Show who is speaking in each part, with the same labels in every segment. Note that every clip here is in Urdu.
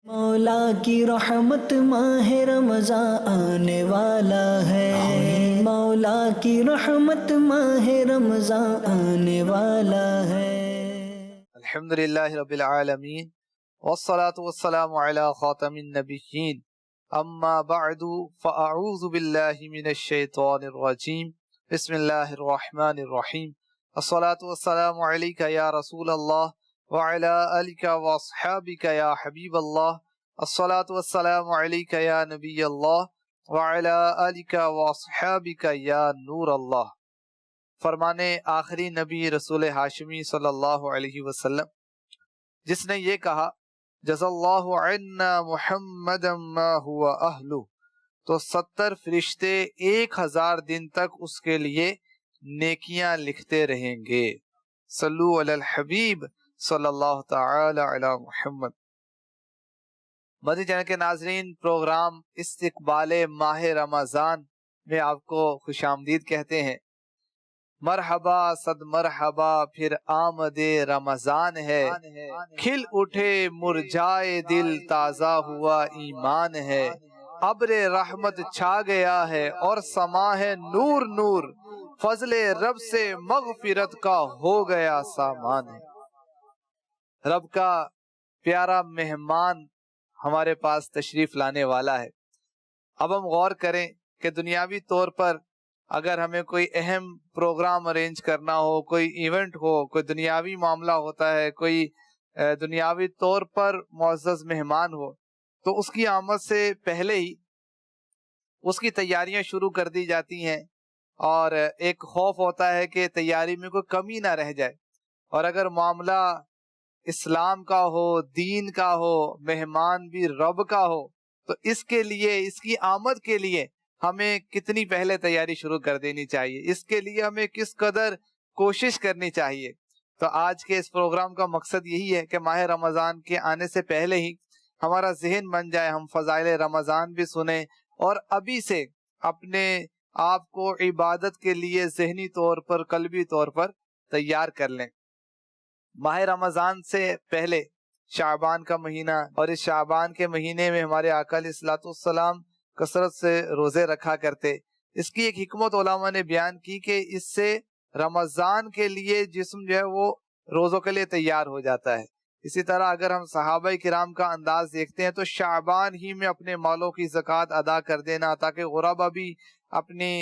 Speaker 1: مولا کی رحمت ماہ رمضان آنے والا ہے، مولا کی رحمت ماہ رمضان آنے والا ہے۔
Speaker 2: الحمدللہ رب العالمین والصلاة والسلام علی خاتم النبیین، اما بعد فاعوذ باللہ من الشیطان الرجیم، بسم اللہ الرحمن الرحیم۔ الصلاة والسلام علیک یا رسول اللہ وعلی آلک واصحابک یا حبیب اللہ، الصلاة والسلام علیک یا نبی اللہ وعلی آلک واصحابک یا نور اللہ۔ فرمانے آخری نبی رسول ہاشمی صلی اللہ علیہ وسلم جس نے یہ کہا جزا اللہ عنا محمدا ما هو اہلہ، تو 70 فرشتے 1000 دن تک اس کے لیے نیکیاں لکھتے رہیں گے۔ صلو علی الحبیب صلی اللہ تعالی علی محمد۔ مدنی چینل کے ناظرین، پروگرام استقبال ماہ رمضان میں آپ کو خوش آمدید کہتے ہیں۔ مرحبا صد مرحبا پھر آمد رمضان ہے، کھل اٹھے مرجائے دل تازہ ہوا ایمان ہے، ابر رحمت چھا گیا ہے اور سما ہے نور نور، فضل رب سے مغفرت کا ہو گیا سامان ہے۔ رب کا پیارا مہمان ہمارے پاس تشریف لانے والا ہے۔ اب ہم غور کریں کہ دنیاوی طور پر اگر ہمیں کوئی اہم پروگرام ارینج کرنا ہو، کوئی ایونٹ ہو، کوئی دنیاوی معاملہ ہوتا ہے، کوئی دنیاوی طور پر معزز مہمان ہو، تو اس کی آمد سے پہلے ہی اس کی تیاریاں شروع کر دی جاتی ہیں، اور ایک خوف ہوتا ہے کہ تیاری میں کوئی کمی نہ رہ جائے۔ اور اگر معاملہ اسلام کا ہو، دین کا ہو، مہمان بھی رب کا ہو، تو اس کے لیے، اس کی آمد کے لیے ہمیں کتنی پہلے تیاری شروع کر دینی چاہیے، اس کے لیے ہمیں کس قدر کوشش کرنی چاہیے۔ تو آج کے اس پروگرام کا مقصد یہی ہے کہ ماہ رمضان کے آنے سے پہلے ہی ہمارا ذہن بن جائے، ہم فضائل رمضان بھی سنیں اور ابھی سے اپنے آپ کو عبادت کے لیے ذہنی طور پر، قلبی طور پر تیار کر لیں۔ ماہ رمضان سے پہلے شعبان کا مہینہ، اور اس شعبان کے مہینے میں ہمارے آقا علیہ الصلوۃ والسلام کثرت سے روزے رکھا کرتے۔ اس کی ایک حکمت علماء نے بیان کی کہ اس سے رمضان کے لیے جسم جو ہے وہ روزوں کے لیے تیار ہو جاتا ہے۔ اسی طرح اگر ہم صحابہ کرام کا انداز دیکھتے ہیں تو شعبان ہی میں اپنے مالوں کی زکوٰۃ ادا کر دینا تاکہ غربا بھی اپنی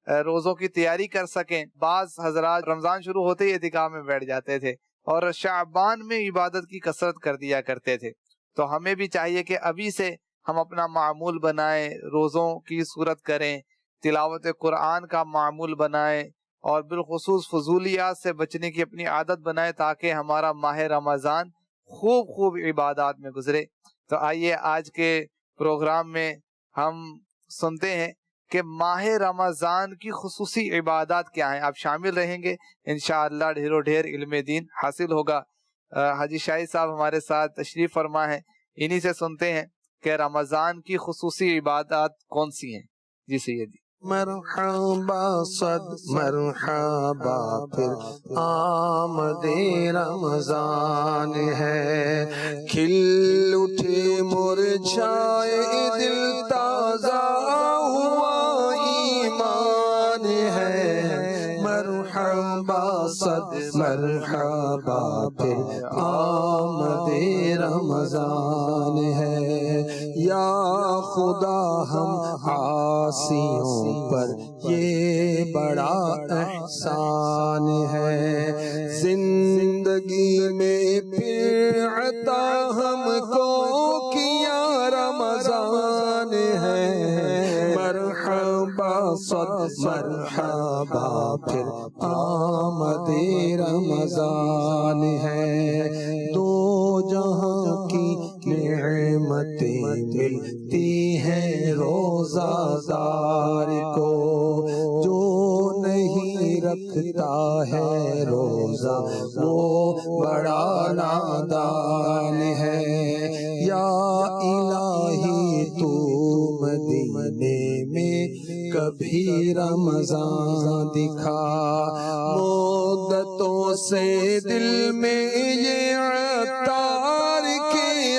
Speaker 2: روزوں کی تیاری کر سکیں۔ بعض حضرات رمضان شروع ہوتے ہی اعتکاف میں بیٹھ جاتے تھے اور شعبان میں عبادت کی کثرت کر دیا کرتے تھے۔ تو ہمیں بھی چاہیے کہ ابھی سے ہم اپنا معمول بنائیں، روزوں کی صورت کریں، تلاوت قرآن کا معمول بنائیں، اور بالخصوص فضولیات سے بچنے کی اپنی عادت بنائیں تاکہ ہمارا ماہ رمضان خوب عبادات میں گزرے۔ تو آئیے آج کے پروگرام میں ہم سنتے ہیں کہ ماہ رمضان کی خصوصی عبادات کیا ہیں۔ آپ شامل رہیں گے، انشاءاللہ ڈھیر و ڈھیر علم دین حاصل ہوگا۔ حاجی شاہد صاحب ہمارے ساتھ تشریف فرما ہے، انہی سے سنتے ہیں کہ رمضان کی خصوصی عبادات کون سی ہیں۔ جی سیدی۔
Speaker 3: مرحبا صد مرحبا پھر آمد رمضان ہے، کھل اٹھے مرجھائے دل تازہ ہوا ایمان ہے، مرحبا صد مرحبا پھر آمد رمضان ہے، یا خدا ہم عاصیوں پر یہ بڑا احسان ہے، زندگی میں پھر عطا ہم کو کیا رمضان ہے، مرحبا صد مرحبا پھر آمد رمضان ہے، دو جہاں کی نعمتیں ملتی ہیں روزہ دار کو، جو نہیں رکھتا ہے روزہ وہ بڑا نادان ہے، یا الہی تو مدینے میں کبھی رمضان دکھا، مدتوں سے دل میں یہ عطار کے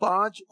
Speaker 3: 5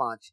Speaker 3: 5।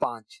Speaker 3: 5,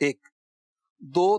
Speaker 3: 1, 2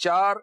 Speaker 3: 4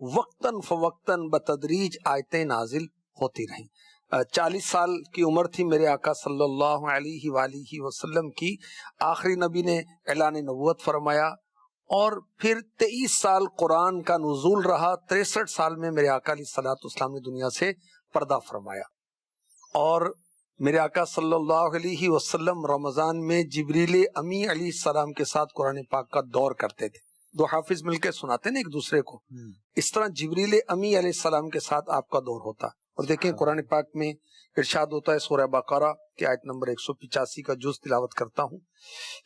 Speaker 3: وقتاً فوقتاً بتدریج آیتیں نازل ہوتی رہیں۔ 40 سال کی عمر تھی میرے آقا صلی اللہ علیہ وآلہ وسلم کی، آخری نبی نے اعلان نبوت فرمایا، اور پھر 23 سال قرآن کا نزول رہا، 63 سال میں میرے آقا علیہ الصلوۃ والسلام نے دنیا سے پردہ فرمایا۔ اور میرے آقا صلی اللہ علیہ وسلم رمضان میں جبریل امی علیہ السلام کے ساتھ قرآن پاک کا دور کرتے تھے، دو حافظ مل کے سناتے نا ایک دوسرے کو، اس طرح جبریل امی علیہ السلام کے ساتھ آپ کا دور ہوتا۔ اور دیکھیں قرآن پاک میں ارشاد ہوتا ہے سورہ بقرہ کی آیت نمبر 185 کا جز تلاوت کرتا ہوں۔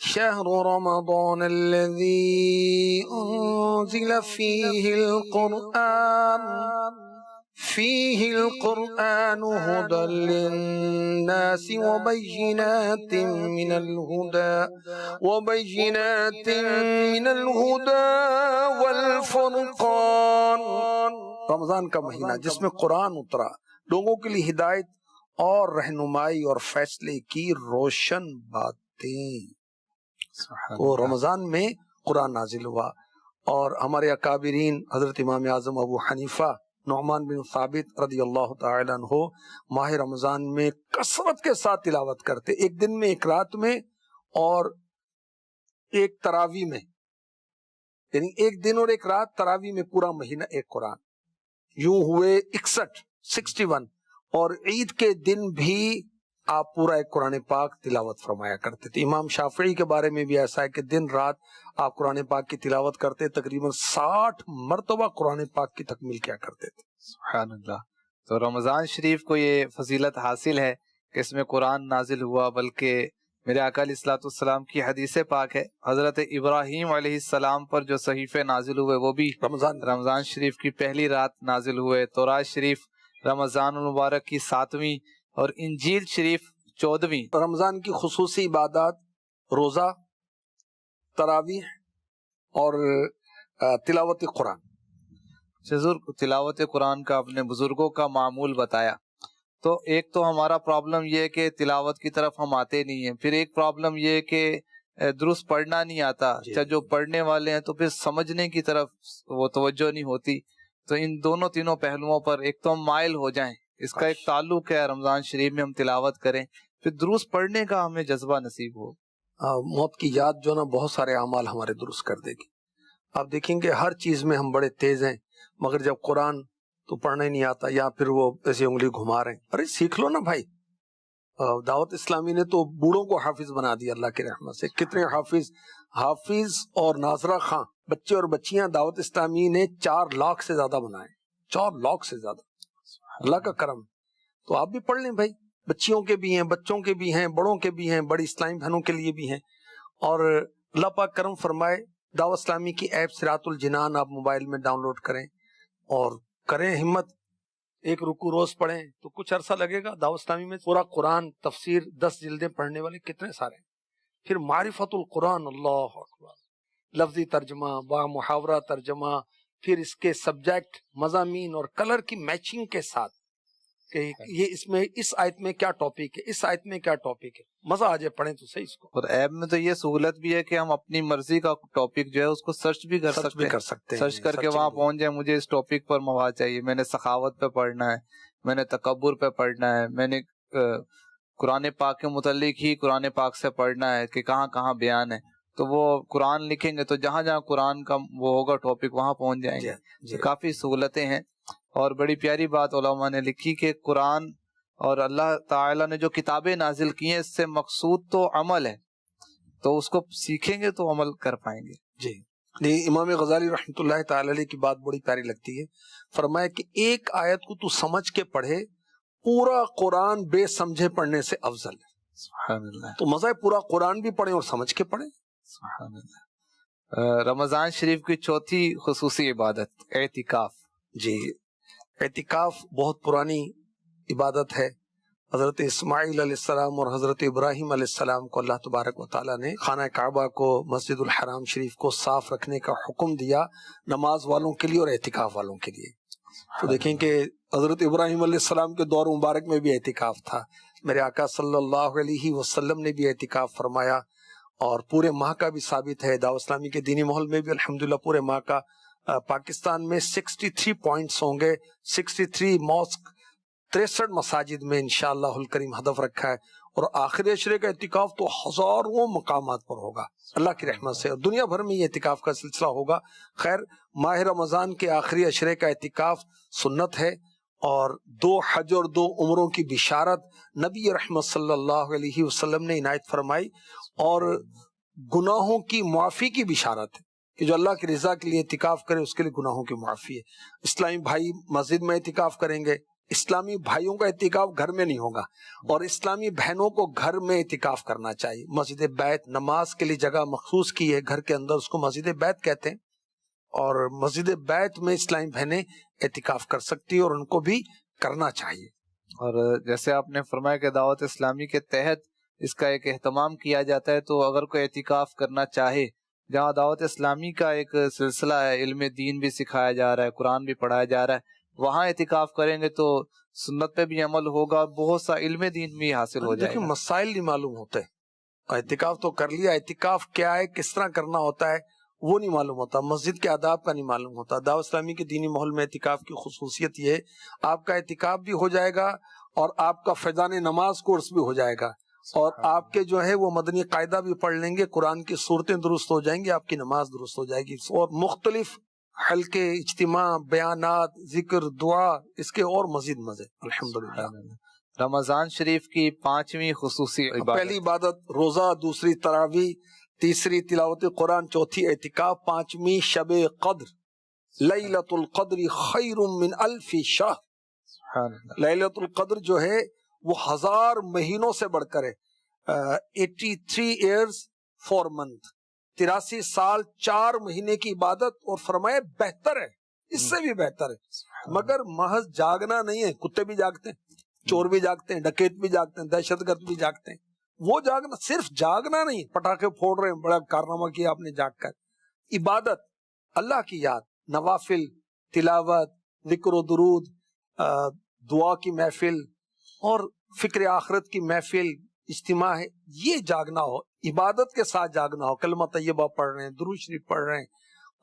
Speaker 3: شہر رمضان الذی انزل فیہ القرآن هدى للناس وبینات من الہدى والفرقان۔ رمضان کا مہینہ جس میں قرآن اترا، لوگوں کے لیے ہدایت اور رہنمائی اور فیصلے کی روشن باتیں۔ تو رمضان میں قرآن نازل ہوا، اور ہمارے اکابرین حضرت امام اعظم ابو حنیفہ نعمان بن ثابت رضی اللہ تعالی عنہ ماہ رمضان میں کثرت کے ساتھ تلاوت کرتے، ایک دن میں، ایک رات میں، اور ایک تراویح میں، یعنی ایک دن اور ایک رات، تراویح میں پورا مہینہ ایک قرآن، یوں ہوئے 61 اور عید کے دن بھی آپ پورا ایک قرآن پاک تلاوت فرمایا کرتے تھے۔ امام شافعی کے بارے میں بھی ایسا ہے کہ دن رات آپ قرآن پاک کی تلاوت کرتے، تقریباً 60 مرتبہ قرآن پاک کی تکمیل کیا کرتے تھے۔
Speaker 2: سبحان اللہ۔ تو رمضان شریف کو یہ فضیلت حاصل ہے کہ اس میں قرآن نازل ہوا، بلکہ میرے آقا علیہ الصلوۃ والسلام کی حدیث پاک ہے، حضرت ابراہیم علیہ السلام پر جو صحیفے نازل ہوئے وہ بھی رمضان شریف کی پہلی رات نازل ہوئے، تورات شریف رمضان المبارک کی 7ویں اور انجیل شریف 14ویں۔
Speaker 3: رمضان کی خصوصی عبادات روزہ، تراویح اور تلاوت قرآن۔
Speaker 2: تلاوت قرآن کا اپنے بزرگوں کا معمول بتایا۔ تو ایک تو ہمارا پرابلم یہ ہے کہ تلاوت کی طرف ہم آتے نہیں ہیں، پھر ایک پرابلم یہ ہے کہ درست پڑھنا نہیں آتا، چاہے جو پڑھنے والے ہیں تو پھر سمجھنے کی طرف وہ توجہ نہیں ہوتی۔ تو ان تینوں پہلوؤں پر ایک تو ہم مائل ہو جائیں، اس کا ایک تعلق ہے رمضان شریف میں ہم تلاوت کریں، پھر درست پڑھنے کا ہمیں جذبہ نصیب ہو۔
Speaker 3: موت کی یاد جو نا بہت سارے اعمال ہمارے درست کر دے گی۔ آپ دیکھیں گے ہر چیز میں ہم بڑے تیز ہیں، مگر جب قرآن تو پڑھنا ہی نہیں آتا، یا پھر وہ ایسی انگلی گھما رہے ہیں، ارے سیکھ لو نا بھائی۔ دعوت اسلامی نے تو بوڑھوں کو حافظ بنا دیا اللہ کی رحمت سے۔ کتنے حافظ اور ناظرہ خاں بچے اور بچیاں دعوت اسلامی نے 4 لاکھ سے زیادہ بنائے، 4 لاکھ سے زیادہ، اللہ کا کرم۔ تو آپ بھی پڑھ لیں بھائی، بچیوں کے بھی ہیں، بچوں کے بھی ہیں، بڑوں کے بھی ہیں، بڑی اسلامی بہنوں کے لیے بھی ہیں۔ اور اللہ پاک کرم فرمائے، دعوت اسلامی کی ایپ صراط الجنان آپ موبائل میں ڈاؤن لوڈ کریں اور کریں ہمت، ایک رکوع روز پڑھیں تو کچھ عرصہ لگے گا۔ دعوت اسلامی میں پورا قرآن تفسیر 10 جلدیں پڑھنے والے کتنے سارے ہیں۔ پھر معرفت القرآن، اللہ اکبر، لفظی ترجمہ، با محاورہ ترجمہ، پھر اس کے سبجیکٹ، مضامین اور کلر کی میچنگ کے ساتھ کہ یہ اس میں اس آیت میں کیا ٹاپک ہے، اس آیت میں کیا ٹاپک ہے، مزہ آ جائے پڑھیں تو صحیح اس کو۔
Speaker 2: اور ایپ میں تو یہ سہولت بھی ہے کہ ہم اپنی مرضی کا ٹاپک جو ہے اس کو سرچ بھی کر سکتے ہیں، سرچ کر کے وہاں پہنچ جائے، مجھے اس ٹاپک پر مواد چاہیے، میں نے سخاوت پہ پڑھنا ہے، میں نے تکبر پہ پڑھنا ہے، میں نے قرآن پاک کے متعلق ہی قرآن پاک سے پڑھنا ہے کہ کہاں کہاں بیان ہے، تو وہ قرآن لکھیں گے تو جہاں جہاں قرآن کا وہ ہوگا ٹاپک وہاں پہنچ جائیں گے۔ کافی سہولتیں ہیں، اور بڑی پیاری بات علماء نے لکھی کہ قرآن اور اللہ تعالیٰ نے جو کتابیں نازل کی ہیں اس سے مقصود تو عمل ہے، تو اس کو سیکھیں گے تو عمل کر پائیں گے۔
Speaker 3: جی، امام غزالی رحمۃ اللہ تعالی علیہ کی بات بڑی پیاری لگتی ہے، فرمایا کہ ایک آیت کو تو سمجھ کے پڑھے، پورا قرآن بے سمجھے پڑھنے سے افضل ہے۔
Speaker 2: سبحان اللہ۔
Speaker 3: تو مزہ ہے پورا قرآن بھی پڑھیں اور سمجھ کے پڑھیں۔
Speaker 2: سبحان اللہ۔ رمضان شریف کی چوتھی خصوصی عبادت اعتکاف۔
Speaker 3: جی، اعتکاف بہت پرانی عبادت ہے۔ حضرت اسماعیل علیہ السلام اور حضرت ابراہیم علیہ السلام کو اللہ تبارک و تعالیٰ نے خانہ کعبہ کو، مسجد الحرام شریف کو صاف رکھنے کا حکم دیا، نماز والوں کے لیے اور اعتکاف والوں کے لیے۔ تو دیکھیں کہ حضرت ابراہیم علیہ السلام کے دور مبارک میں بھی اعتکاف تھا، میرے آقا صلی اللہ علیہ وسلم نے بھی اعتکاف فرمایا، اور پورے ماہ کا بھی ثابت ہے۔ دعوت اسلامی کے دینی ماحول میں بھی الحمدللہ پورے ماہ کا پاکستان میں 63 پوائنٹس ہوں گے، 63 ماسک، 63 مساجد میں انشاءاللہ الکریم ہدف رکھا ہے، اور آخری عشرے کا اعتکاف تو ہزاروں مقامات پر ہوگا اللہ کی رحمت سے، اور دنیا بھر میں یہ اعتکاف کا سلسلہ ہوگا۔ خیر، ماہ رمضان کے آخری عشرے کا اعتکاف سنت ہے، اور 2 حج اور 2 عمروں کی بشارت نبی رحمت صلی اللہ علیہ وسلم نے عنایت فرمائی، اور گناہوں کی معافی کی بشارت ہے کہ جو اللہ کی رضا کے لیے اعتکاف کرے اس کے لیے گناہوں کی معافی ہے۔ اسلامی بھائی مسجد میں اعتکاف کریں گے، اسلامی بھائیوں کا اعتکاف گھر میں نہیں ہوگا، اور اسلامی بہنوں کو گھر میں اعتکاف کرنا چاہیے۔ مسجد بیت نماز کے لیے جگہ مخصوص کی ہے گھر کے اندر، اس کو مسجد بیت کہتے ہیں، اور مسجد بیت میں اسلامی بہنیں اعتکاف کر سکتی ہیں، اور ان کو بھی کرنا چاہیے۔
Speaker 2: اور جیسے آپ نے فرمایا کہ دعوت اسلامی کے تحت اس کا ایک اہتمام کیا جاتا ہے، تو اگر کوئی اعتکاف کرنا چاہے جہاں دعوت اسلامی کا ایک سلسلہ ہے، علم دین بھی سکھایا جا رہا ہے، قرآن بھی پڑھایا جا رہا ہے، وہاں اعتکاف کریں گے تو سنت پہ بھی عمل ہوگا، بہت سا علم دین بھی حاصل ہو جائے
Speaker 3: دیکھیں
Speaker 2: گا۔
Speaker 3: مسائل نہیں معلوم ہوتے، اعتکاف تو کر لیا، اعتکاف کیا ہے، کس طرح کرنا ہوتا ہے وہ نہیں معلوم ہوتا، مسجد کے آداب کا نہیں معلوم ہوتا۔ دعوت اسلامی کے دینی ماحول میں اعتکاف کی خصوصیت یہ ہے، آپ کا اعتکاف بھی ہو جائے گا، اور آپ کا فیضان نماز کورس بھی ہو جائے گا، اور آپ کے جو ہے وہ مدنی قاعدہ بھی پڑھ لیں گے، قرآن کی صورتیں درست ہو جائیں گی، آپ کی نماز درست ہو جائے گی، اور مختلف حلقے، اجتماع، بیانات، ذکر، دعا، اس کے اور مزید مزے الحمدللہ۔
Speaker 2: رمضان شریف کی 5ویں خصوصی عبادت،
Speaker 3: پہلی عبادت روزہ، دوسری تراویح، تیسری تلاوت قرآن، چوتھی اعتکاف، 5ویں شب قدر، لیلۃ القدر خیر من الف شہر۔
Speaker 2: سبحان اللہ۔
Speaker 3: لیلۃ القدر جو ہے وہ 1000 مہینوں سے بڑھ کر ہے، 83 ایئرز 4 منتھ، 83 سال 4 مہینے کی عبادت، اور فرمایا بہتر ہے، اس سے بھی بہتر ہے، مگر محض جاگنا نہیں ہے، کتے بھی جاگتے ہیں، چور بھی جاگتے ہیں، ڈکیت بھی جاگتے ہیں، دہشت گرد بھی جاگتے ہیں، وہ جاگنا صرف جاگنا نہیں، پٹاخے پھوڑ رہے ہیں، بڑا کارنامہ کیا آپ نے جاگ کر، عبادت، اللہ کی یاد، نوافل، تلاوت، ذکر و درود، دعا کی محفل، اور فکر آخرت کی محفل، اجتماع ہے، یہ جاگنا ہو، عبادت کے ساتھ جاگنا ہو، کلمہ طیبہ پڑھ رہے ہیں، درود شریف پڑھ رہے ہیں،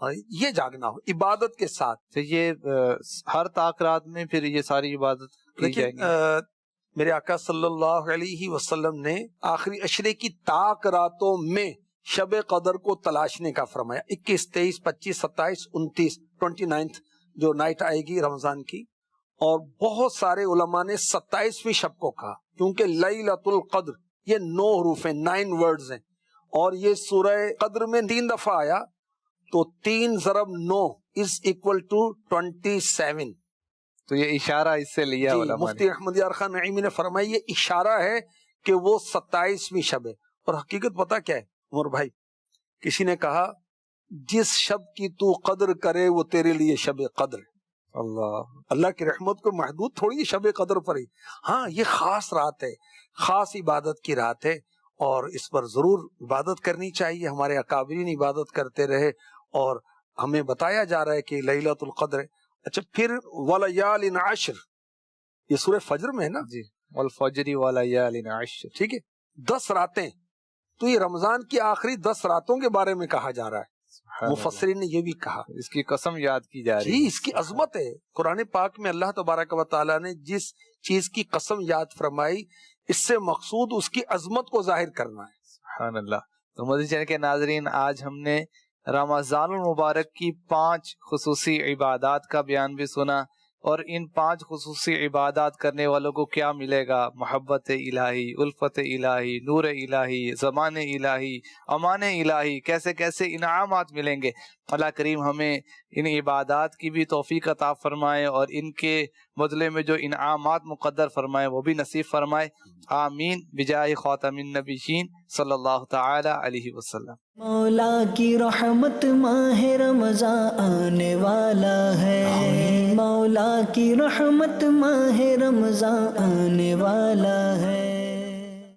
Speaker 3: اور یہ جاگنا ہو عبادت کے ساتھ۔
Speaker 2: تو یہ ہر طاق رات میں پھر یہ ساری عبادت کی جائے
Speaker 3: لیکن
Speaker 2: گی؟
Speaker 3: میرے آقا صلی اللہ علیہ وسلم نے آخری عشرے کی طاق راتوں میں شب قدر کو تلاشنے کا فرمایا، 21، 23، 25، 27، 29، 29 جو نائٹ آئے گی رمضان کی، اور بہت سارے علماء نے 27ویں شب کو کہا، کیونکہ لیلۃ القدر یہ 9 حروف ہیں، 9 ورڈز ہیں، اور یہ سورہ قدر میں 3 دفعہ آیا، تو 3 ضرب 9 is equal to 27۔
Speaker 2: تو یہ اشارہ اس سے لیا علماء نے۔
Speaker 3: مفتی احمد یار خان نعیمی نے فرمایا یہ اشارہ ہے کہ وہ 27ویں شب ہے، اور حقیقت پتہ کیا ہے عمر بھائی؟ کسی نے کہا جس شب کی تو قدر کرے وہ تیرے لیے شب قدر ہے۔ اللہ کی رحمت کو محدود تھوڑی شب قدر پر ہی، ہاں یہ خاص رات ہے، خاص عبادت کی رات ہے، اور اس پر ضرور عبادت کرنی چاہیے، ہمارے اکابرین عبادت کرتے رہے، اور ہمیں بتایا جا رہا ہے کہ لیلۃ القدر ہے۔ اچھا پھر وَلَيَالٍ عَشْرٍ، یہ سورہ فجر میں ہے نا
Speaker 2: جی، والفجر وَلَيَالٍ عَشْرٍ،
Speaker 3: ٹھیک ہے، 10 راتیں، تو یہ رمضان کی آخری 10 راتوں کے بارے میں کہا جا رہا ہے، مفسرین نے یہ بھی کہا،
Speaker 2: اس کی قسم یاد کی جا رہی
Speaker 3: جی
Speaker 2: ہے۔
Speaker 3: اس کی عظمت ہے، قرآن پاک میں اللہ تبارک و تعالیٰ نے جس چیز کی قسم یاد فرمائی، اس سے مقصود اس کی عظمت کو ظاہر کرنا ہے۔
Speaker 2: سبحان اللہ۔ تو مدنی چینل کے ناظرین، آج ہم نے رمضان المبارک کی 5 خصوصی عبادات کا بیان بھی سنا، اور ان 5 خصوصی عبادات کرنے والوں کو کیا ملے گا؟ محبت الہی، الفت الہی، نور الہی، زمان الہی، امان الہی، کیسے کیسے انعامات ملیں گے۔ اللہ کریم ہمیں ان عبادات کی بھی توفیق عطا فرمائے، اور ان کے بدلے میں جو انعامات مقدر فرمائے وہ بھی نصیب فرمائے، آمین، بجائے خاتم النبیین صلی اللہ تعالی علیہ وسلم۔
Speaker 1: مولا کی رحمت ماہ رمضان آنے والا ہے، مولا کی رحمت ماہ رمضان آنے والا ہے۔